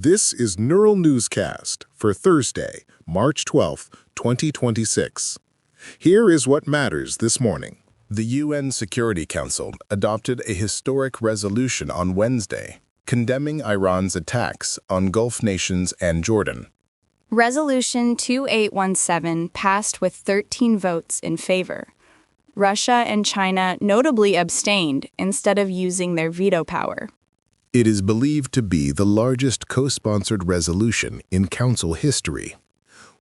This is Neural Newscast for Thursday, March 12, 2026. Here is what matters this morning. The UN Security Council adopted a historic resolution on Wednesday, condemning Iran's attacks on Gulf nations and Jordan. Resolution 2817 passed with 13 votes in favor. Russia and China notably abstained instead of using their veto power. It is believed to be the largest co-sponsored resolution in Council history.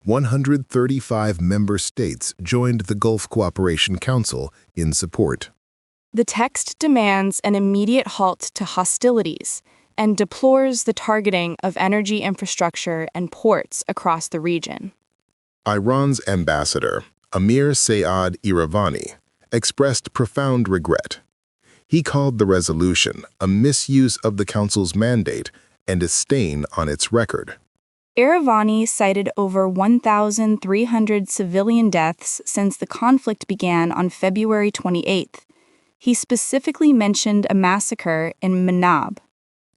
135 member states joined the Gulf Cooperation Council in support. The text demands an immediate halt to hostilities and deplores the targeting of energy infrastructure and ports across the region. Iran's ambassador, Amir Saad Iravani, expressed profound regret. He called the resolution a misuse of the Council's mandate and a stain on its record. Iravani cited over 1,300 civilian deaths since the conflict began on February 28th. He specifically mentioned a massacre in Manab.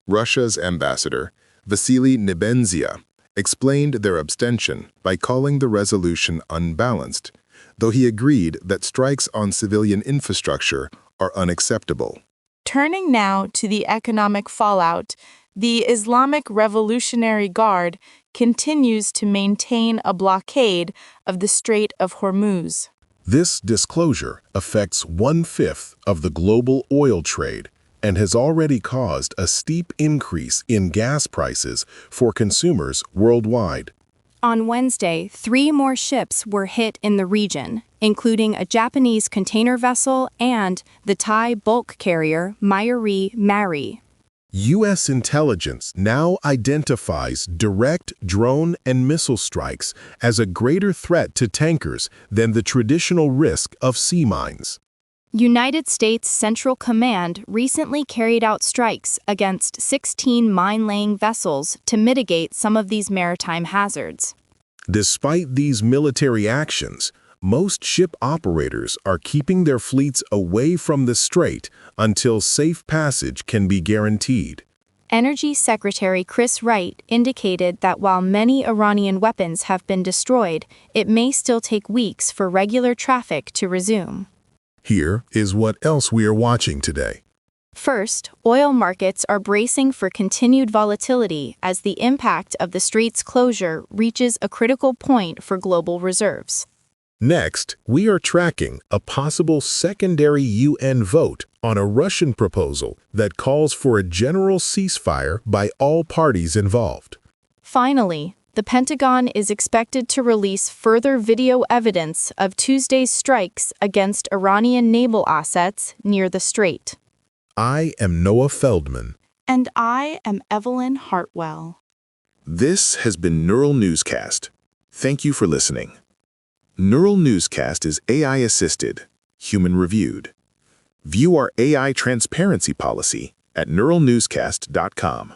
Russia's ambassador, Vasily Nebenzia, explained their abstention by calling the resolution unbalanced, though he agreed that strikes on civilian infrastructure are unacceptable. Turning now to the economic fallout, the Islamic Revolutionary Guard continues to maintain a blockade of the Strait of Hormuz. This disclosure affects 1/5 of the global oil trade and has already caused a steep increase in gas prices for consumers worldwide. On Wednesday, 3 more ships were hit in the region, including a Japanese container vessel and the Thai bulk carrier Myari Mari. U.S. intelligence now identifies direct drone and missile strikes as a greater threat to tankers than the traditional risk of sea mines. United States Central Command recently carried out strikes against 16 mine-laying vessels to mitigate some of these maritime hazards. Despite these military actions, most ship operators are keeping their fleets away from the strait until safe passage can be guaranteed. Energy Secretary Chris Wright indicated that while many Iranian weapons have been destroyed, it may still take weeks for regular traffic to resume. Here is what else we are watching today. First, oil markets are bracing for continued volatility as the impact of the strait's closure reaches a critical point for global reserves. Next, we are tracking a possible secondary UN vote on a Russian proposal that calls for a general ceasefire by all parties involved. Finally, the Pentagon is expected to release further video evidence of Tuesday's strikes against Iranian naval assets near the strait. I am Noah Feldman. And I am Evelyn Hartwell. This has been Neural Newscast. Thank you for listening. Neural Newscast is AI-assisted, human-reviewed. View our AI transparency policy at neuralnewscast.com.